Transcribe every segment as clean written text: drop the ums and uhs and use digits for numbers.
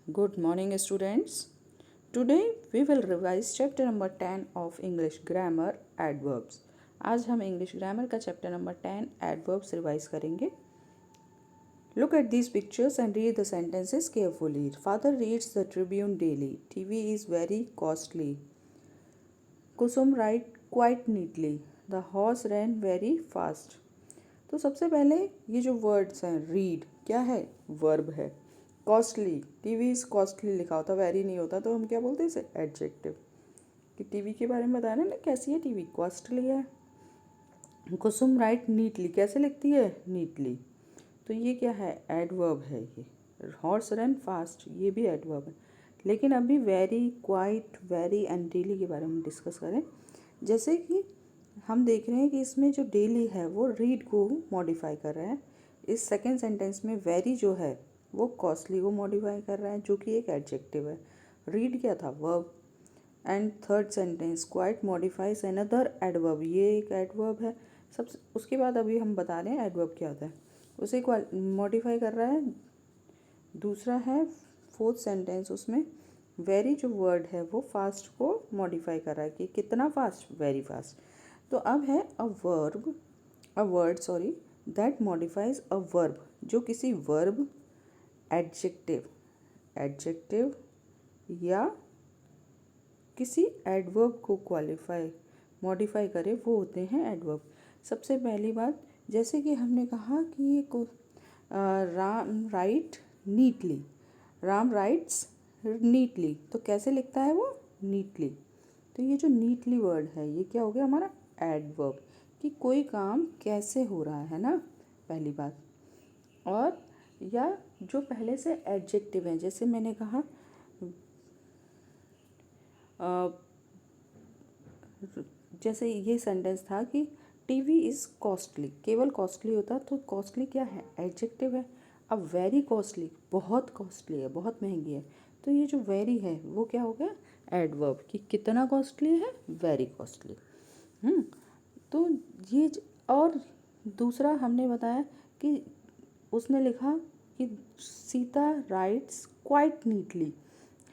Good morning, students. Today we will revise chapter number 10 of English Grammar Adverbs. आज हम English grammar का chapter number 10 adverbs revise करेंगे. Look at these pictures and read the sentences carefully. Father reads the Tribune daily. TV is very costly. Kusum write quite neatly. The horse ran very fast. तो सबसे पहले ये जो words हैं, read क्या है, verb है. कॉस्टली, टीवी इज़ कॉस्टली लिखा होता, वेरी नहीं होता, तो हम क्या बोलते हैं इसे, एडजेक्टिव. कि टीवी के बारे में बताया ना कैसी है टीवी, कॉस्टली है. कुसुम राइट नीटली, कैसे लिखती है, नीटली. तो ये क्या है, एडवर्ब है. ये हॉर्स रन फास्ट, ये भी एडवर्ब है. लेकिन अभी very, quite, very and daily के बारे में डिस्कस करें. जैसे कि हम देख रहे हैं कि इसमें जो डेली है वो रीड को मॉडिफाई कर रहा है. इस सेकेंड सेंटेंस में वेरी जो है वो कॉस्टली को मॉडिफाई कर रहा है, जो कि एक एडजेक्टिव है. रीड क्या था, verb. And third sentence quite modifies another adverb, ये एक एडवर्ब है. सब उसके बाद अभी हम बता रहे हैं एडवर्ब क्या होता है. उसे मॉडिफाई कर रहा है. दूसरा है फोर्थ सेंटेंस, उसमें वेरी जो वर्ड है वो फास्ट को मॉडिफाई कर रहा है कि कितना फास्ट, वेरी फास्ट. तो अब है a word that modifies a verb, जो किसी वर्ब, एडजेक्टिव या किसी एडवर्ब को मॉडिफाई करे, वो होते हैं एडवर्ब. सबसे पहली बात, जैसे कि हमने कहा कि ये राम राइट्स नीटली, तो कैसे लिखता है वो, नीटली. तो ये जो नीटली वर्ड है ये क्या हो गया हमारा, एडवर्ब. कि कोई काम कैसे हो रहा है ना, पहली बात. और या जो पहले से एडजेक्टिव है, जैसे मैंने कहा जैसे ये सेंटेंस था कि टीवी इज़ कॉस्टली, केवल कॉस्टली होता तो कॉस्टली क्या है, एडजेक्टिव है. अब वेरी कॉस्टली, बहुत कॉस्टली है, बहुत महंगी है. तो ये जो वेरी है वो क्या हो गया, एडवर्ब. कि कितना कॉस्टली है, वेरी कॉस्टली. तो ये और दूसरा हमने बताया कि उसने लिखा कि सीता राइट्स क्वाइट नीटली,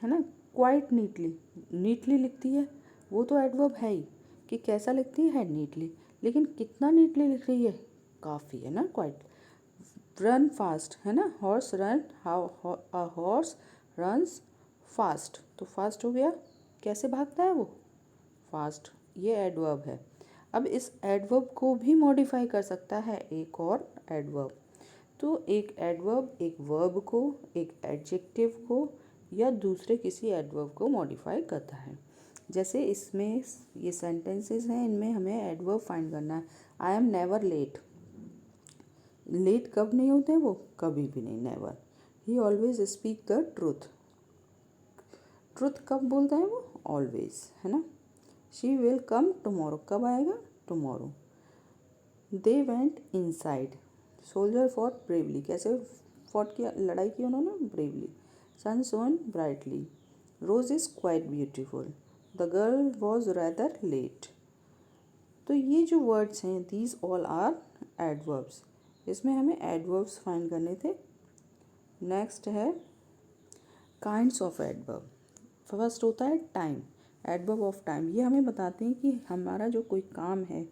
है ना. क्वाइट नीटली लिखती है, वो तो एडवर्ब है ही. कि कैसा लिखती है, नीटली. लेकिन कितना नीटली लिख रही है, काफ़ी है ना, क्वाइट. रन फास्ट है ना, हॉर्स रन्स फास्ट, तो फास्ट हो गया, कैसे भागता है वो, फास्ट. ये एडवर्ब है. अब इस एडवर्ब को भी मॉडिफाई कर सकता है एक और एडवर्ब. तो एक एडवर्ब एक वर्ब को, एक एडजेक्टिव को या दूसरे किसी एडवर्ब को मॉडिफाई करता है. जैसे इसमें ये सेंटेंसेस हैं, इनमें हमें एडवर्ब फाइंड करना है. I am never late. Late कब नहीं होते हैं वो, कभी भी नहीं, never. He always speak the truth. Truth कब बोलता है वो, ऑलवेज, है ना. शी विल कम टुमारो, कब आएगा, tomorrow. They went inside. Soldier fought bravely, कैसे फॉट किया, लड़ाई की उन्होंने, bravely. Sun shone brightly. Rose is quite beautiful. The girl was rather late. तो ये जो वर्ड्स हैं, दीज ऑल आर एडवर्ब्स. इसमें हमें एडवर्ब्स फाइंड करने थे. नेक्स्ट है काइंड्स ऑफ एडवर्ब. फर्स्ट होता है टाइम, एडवर्ब ऑफ टाइम. ये हमें बताते हैं कि हमारा जो कोई काम है,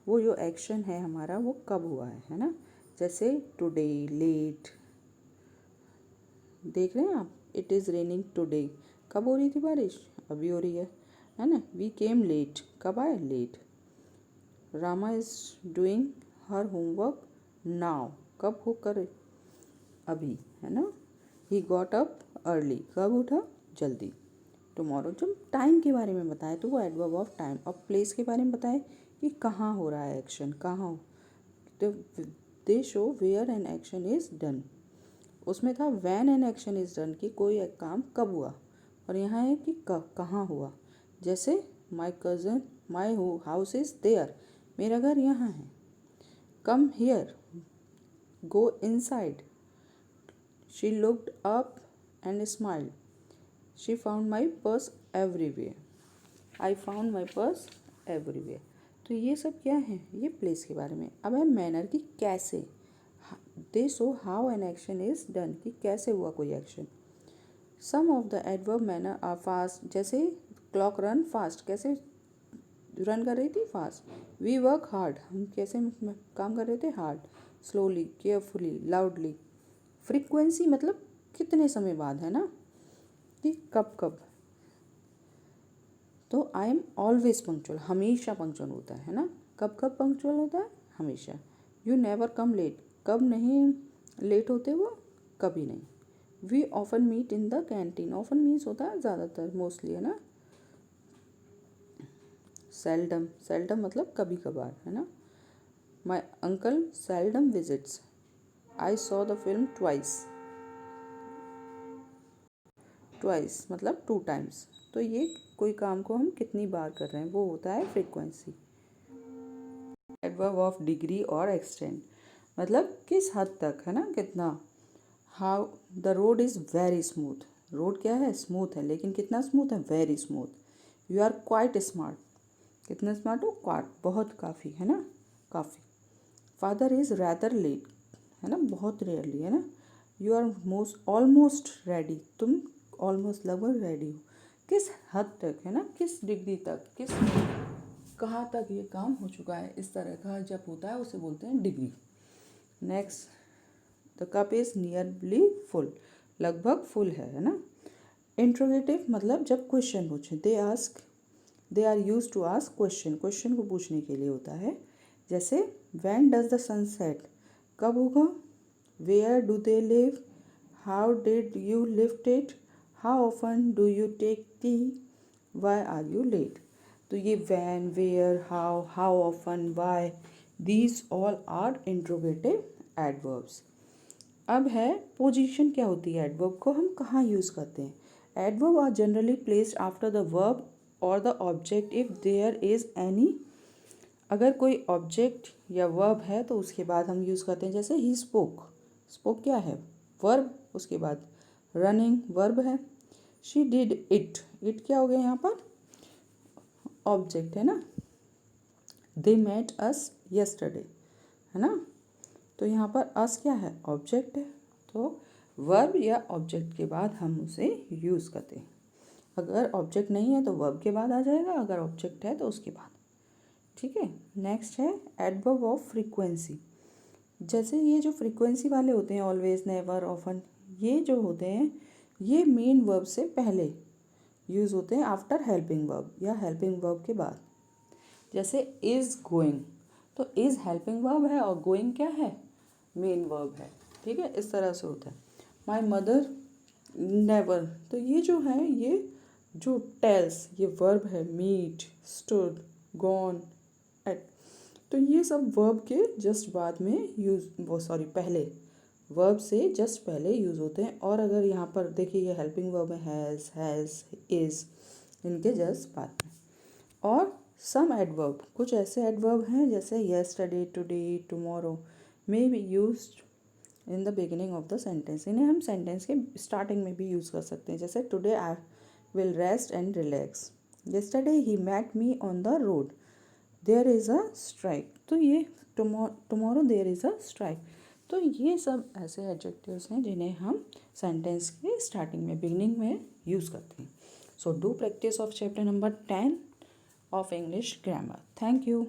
वो जो एक्शन है हमारा, वो कब हुआ है ना. जैसे टुडे, लेट. देख रहे हैं आप, इट इज़ रेनिंग टुडे, कब हो रही थी बारिश, अभी हो रही है ना. वी केम लेट, कब आए, late. Rama is doing her homework now, कब हो करे, अभी, है ना. ही गॉट अप अर्ली, कब उठा, जल्दी. टुमारो, जब टाइम के बारे में बताए तो वो एडवर्ब ऑफ टाइम. और प्लेस के बारे में बताए कि कहाँ हो रहा है एक्शन, कहाँ हो. तो they show where an action is done. उसमें था when an action is done, कि कोई एक काम कब हुआ. और यहाँ है कि कहाँ हुआ. जैसे माई हाउस इज़ देयर, मेरा घर यहाँ है. Come here, go inside. She looked up and smiled. She found my purse everywhere. I found my purse everywhere. तो ये सब क्या है, ये प्लेस के बारे में. अब है मैनर, की कैसे. They show how an action is done, कि कैसे हुआ कोई action. Some of the adverb manner are fast, जैसे क्लॉक रन फास्ट, कैसे रन कर रही थी, फास्ट। वी वर्क हार्ड, हम कैसे काम कर रहे थे, hard. Slowly, carefully, loudly. Frequency मतलब कितने समय बाद, है ना, कि कब कब। तो आई एम ऑलवेज पंक्चुअल, हमेशा पंक्चुअल होता है ना, कब कब पंक्चुअल होता है, हमेशा। यू नेवर कम लेट, कब नहीं लेट होते वो, कभी नहीं। We often meet in the canteen, often means होता है ज़्यादातर, मोस्टली, है ना। सेल्डम, सेल्डम मतलब कभी कभार, है ना। My uncle seldom visits, I saw the film twice, twice मतलब 2 टाइम्स। तो ये कोई काम को हम कितनी बार कर रहे हैं वो होता है फ्रीक्वेंसी। एडवर्ब ऑफ डिग्री और एक्सटेंड मतलब किस हद तक, है ना, कितना। How the road is very smooth, road क्या है, स्मूथ है, लेकिन कितना स्मूथ है, very smooth. You are quite smart, कितना स्मार्ट हो, क्वाइट बहुत, काफ़ी, है ना, काफ़ी। फादर इज़ रैदर लेट, है ना, बहुत रेयरली, है ना। You are most almost ready, तुम ऑलमोस्ट लगभग रेडी हो, किस हद तक, है ना, किस डिग्री तक, किस कहाँ तक ये काम हो चुका है, इस तरह का जब होता है उसे बोलते हैं degree. Next, the cup is nearly full, लगभग फुल है ना। इंट्रोगेटिव मतलब जब क्वेश्चन पूछे, they are use to ask question, question को पूछने के लिए होता है। जैसे when does the sun set, कब होगा। Where do they live, how did you lift it, how often do you take tea, why are you late. तो ये when, where, how often, why, these all are interrogative adverbs. अब है position क्या होती है adverb को हम कहाँ यूज़ करते हैं। Adverb are generally placed after the verb और the object if there is any, अगर कोई ऑब्जेक्ट या वर्ब है तो उसके बाद हम यूज़ करते हैं। जैसे ही स्पोक, स्पोक क्या है, वर्ब, उसके बाद रनिंग वर्ब है। शी डिड इट, इट क्या हो गया यहाँ पर, ऑब्जेक्ट है ना। दे मेट अस यस्टरडे, है ना, तो यहाँ पर अस क्या है, ऑब्जेक्ट है। तो वर्ब या ऑब्जेक्ट के बाद हम उसे यूज़ करते हैं। अगर ऑब्जेक्ट नहीं है तो वर्ब के बाद आ जाएगा, अगर ऑब्जेक्ट है तो उसके बाद, ठीक है। नेक्स्ट है एडवर्ब ऑफ फ्रीक्वेंसी। जैसे ये जो फ्रीक्वेंसी वाले होते हैं, ऑलवेज, नेवर, ऑफन, ये जो होते हैं ये मेन वर्ब से पहले यूज़ होते हैं, आफ्टर हेल्पिंग वर्ब या हेल्पिंग वर्ब के बाद। जैसे इज़ गोइंग, तो इज़ हेल्पिंग वर्ब है और गोइंग क्या है, मेन वर्ब है, ठीक है, इस तरह से होता है। माई मदर नेवर, तो ये जो है, ये जो टेल्स, ये वर्ब है। मीट, स्टूड, गॉन, एट, तो ये सब वर्ब के जस्ट बाद में पहले, वर्ब से जस्ट पहले यूज़ होते हैं। और अगर यहाँ पर देखिए ये हेल्पिंग वर्ब है, हैज़, इज़, इनके जस्ट बाद में। और सम एडवर्ब, कुछ ऐसे एडवर्ब हैं जैसे yesterday, today, tomorrow, may be used in the beginning of the sentence, इन्हें हम सेंटेंस के स्टार्टिंग में भी यूज़ कर सकते हैं। जैसे today I will rest and relax, yesterday he met me on the road, there is a strike, तो ये tomorrow there is a strike. तो ये सब ऐसे एडजेक्टिव्स हैं जिन्हें हम सेंटेंस के स्टार्टिंग में, बिगिनिंग में यूज़ करते हैं। So do practice of chapter number 10 of English grammar. Thank you.